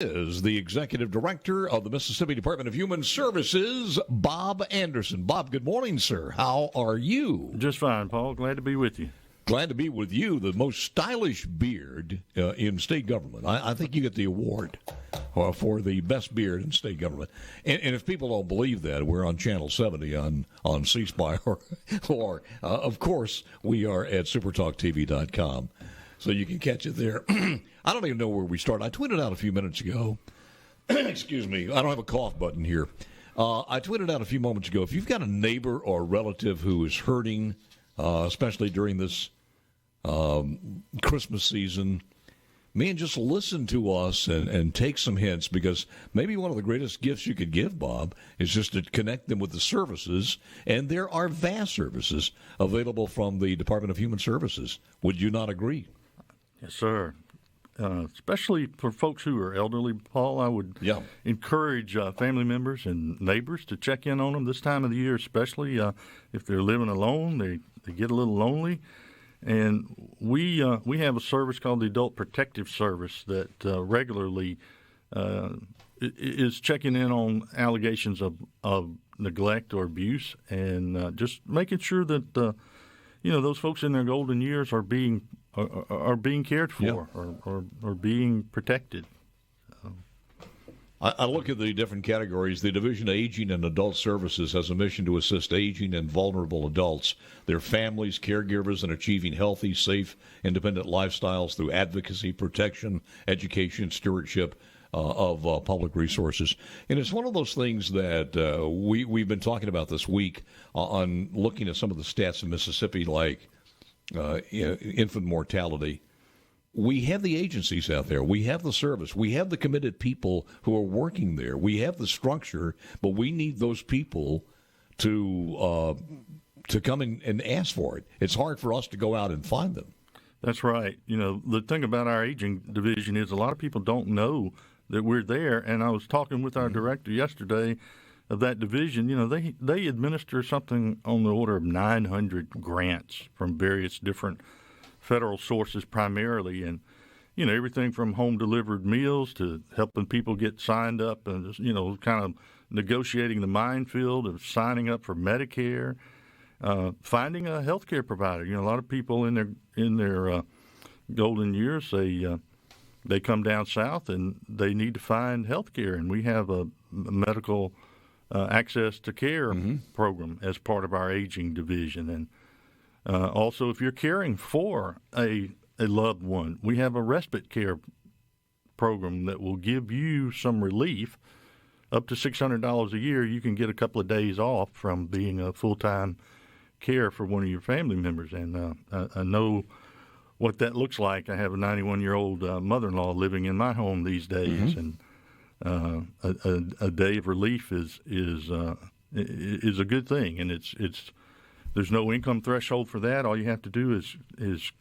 Is the executive director of the Mississippi Department of Human Services, Bob Anderson. Bob, good morning, sir. How are you? Just fine, Paul. Glad to be with you. Glad to be with you. The most stylish beard in state government. I think you get the award for the best beard in state government. And if people don't believe that, we're on Channel 70 on C-Spy, or of course, we are at SuperTalkTV.com. So you can catch it there. I don't even know where we start. I tweeted out a few minutes ago. Excuse me. I don't have a cough button here. I tweeted out a few moments ago. If you've got a neighbor or relative who is hurting, especially during this Christmas season, man, just listen to us and take some hints, because maybe one of the greatest gifts you could give, Bob, is just to connect them with the services. And there are vast services available from the Department of Human Services. Would you not agree? Yes, sir. Especially for folks who are elderly, Paul, I would encourage family members and neighbors to check in on them this time of the year, especially if they're living alone. They get a little lonely. And we have a service called the Adult Protective Service that regularly is checking in on allegations of neglect or abuse, and just making sure that those folks in their golden years are being cared for or being protected. I look at the different categories. The Division of Aging and Adult Services has a mission to assist aging and vulnerable adults, their families, caregivers in achieving healthy, safe, independent lifestyles through advocacy, protection, education, stewardship of public resources. And it's one of those things that we've been talking about this week on looking at some of the stats in Mississippi, like infant mortality. We have the agencies out there. We have the service. We have the committed people who are working there. We have the structure, but we need those people to come in and ask for it. It's hard for us to go out and find them. That's right. The thing about our aging division is a lot of people don't know that we're there. And I was talking with our director yesterday of that division. They administer something on the order of 900 grants from various different federal sources primarily, and everything from home delivered meals to helping people get signed up and kind of negotiating the minefield of signing up for Medicare, finding a health care provider. A lot of people in their golden years, they come down south and they need to find health care, and we have a medical access to care program as part of our aging division. And also, if you're caring for a loved one, we have a respite care program that will give you some relief. Up to $600 a year, you can get a couple of days off from being a full-time care for one of your family members. And I know what that looks like. I have a 91-year-old mother-in-law living in my home these days, and a day of relief is a good thing, and it's there's no income threshold for that. All you have to do is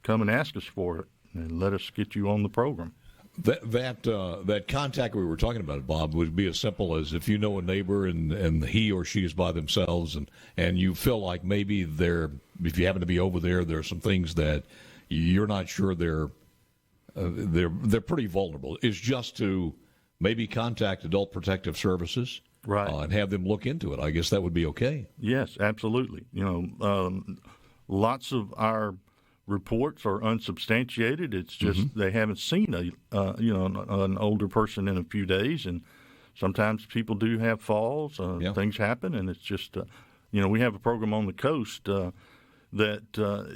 come and ask us for it, and let us get you on the program. That contact we were talking about, Bob, would be as simple as if you know a neighbor and he or she is by themselves, and you feel like maybe if you happen to be over there, there are some things that you're not sure they're pretty vulnerable. It's just to maybe contact Adult Protective Services. Right. And have them look into it. I guess that would be okay. Yes, absolutely. Lots of our reports are unsubstantiated. It's just they haven't seen an older person in a few days, and sometimes people do have falls. Things happen, and it's just we have a program on the coast that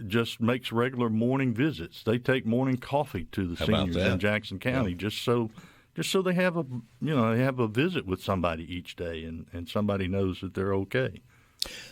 just makes regular morning visits. They take morning coffee to the seniors in Jackson County just so they have a visit with somebody each day, and somebody knows that they're okay.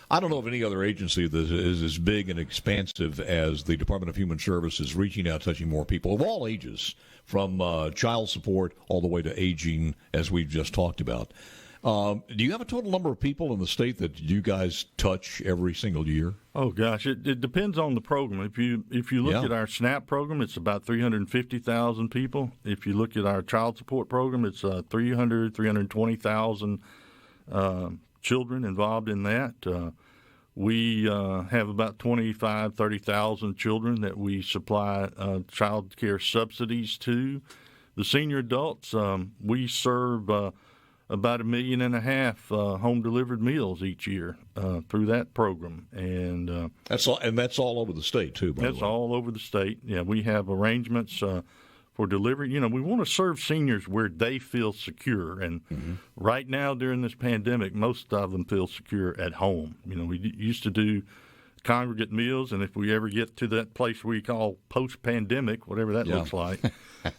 I don't know of any other agency that is as big and expansive as the Department of Human Services, reaching out, touching more people of all ages, from child support all the way to aging, as we've just talked about. Do you have a total number of people in the state that you guys touch every single year? Oh gosh, it depends on the program. If you look at our SNAP program, it's about 350,000 people. If you look at our child support program, it's 320,000 children involved in that. We have about 30,000 children that we supply child care subsidies to. the senior adults, we serve about 1.5 million home delivered meals each year through that program, and that's all over the state too. By that's the way. all over the state. Yeah, we have arrangements for delivery. You know, we want to serve seniors where they feel secure, and right now during this pandemic, most of them feel secure at home. You know, we used to do congregate meals, and if we ever get to that place we call post-pandemic, whatever that looks like,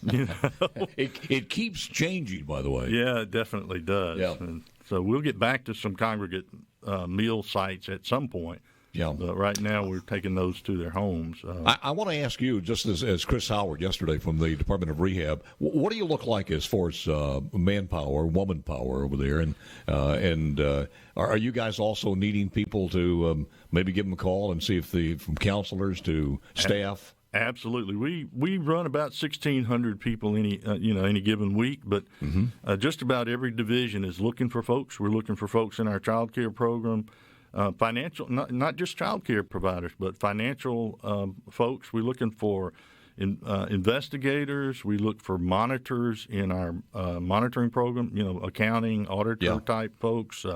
you know, it keeps changing. By the way, yeah, it definitely does. Yeah. And so we'll get back to some congregate meal sites at some point. Yeah. But right now we're taking those to their homes. I want to ask you, just as Chris Howard yesterday from the Department of Rehab, what do you look like as far as manpower, woman power over there, and are you guys also needing people to maybe give them a call and see if from counselors to staff? Absolutely, we run about 1,600 people any given week, but just about every division is looking for folks. We're looking for folks in our child care program. Financial, not just child care providers, but financial folks. We're looking for investigators. We look for monitors in our monitoring program, you know, accounting, auditor type folks.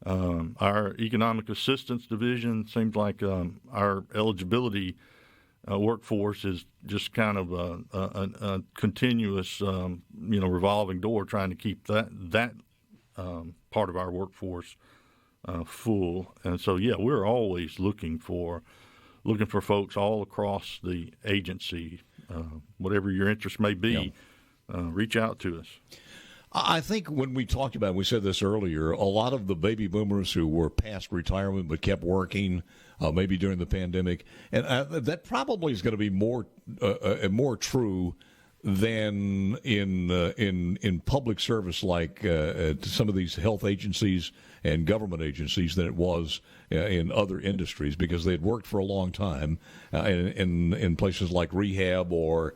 Our economic assistance division seems like our eligibility workforce is just kind of a continuous, revolving door, trying to keep that part of our workforce full. And so, yeah, we're always looking for folks all across the agency. Whatever your interest may be, reach out to us. I think when we talked about it, we said this earlier, a lot of the baby boomers who were past retirement but kept working, maybe during the pandemic, and that probably is going to be more true than in public service like some of these health agencies and government agencies than it was in other industries, because they had worked for a long time in places like Rehab or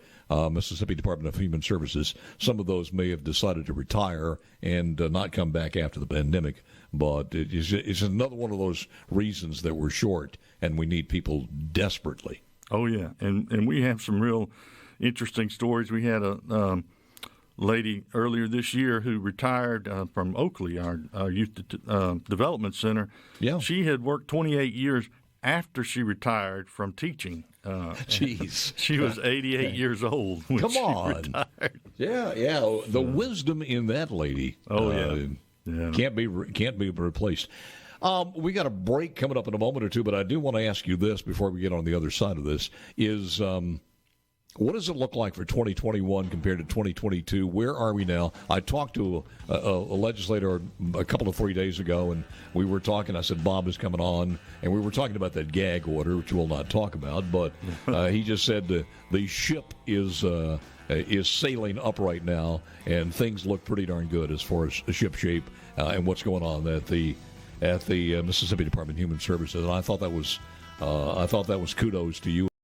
Mississippi Department of Human Services. Some of those may have decided to retire and not come back after the pandemic, but it's another one of those reasons that we're short and we need people desperately. Oh, yeah, and we have some real interesting stories. We had a lady earlier this year who retired from Oakley, our youth development center. Yeah. She had worked 28 years after she retired from teaching. Jeez. She was 88 years old when Come she on. retired. Yeah. The wisdom in that lady. Oh, yeah. Can't be replaced. We got a break coming up in a moment or two, but I do want to ask you this before we get on the other side of this, is what does it look like for 2021 compared to 2022? Where are we now? I talked to a legislator a couple of 3 days ago, and we were talking. I said, Bob is coming on, and we were talking about that gag order, which we'll not talk about, but he just said the ship is sailing up right now, and things look pretty darn good as far as ship shape and what's going on at the Mississippi Department of Human Services. And I thought that was kudos to you.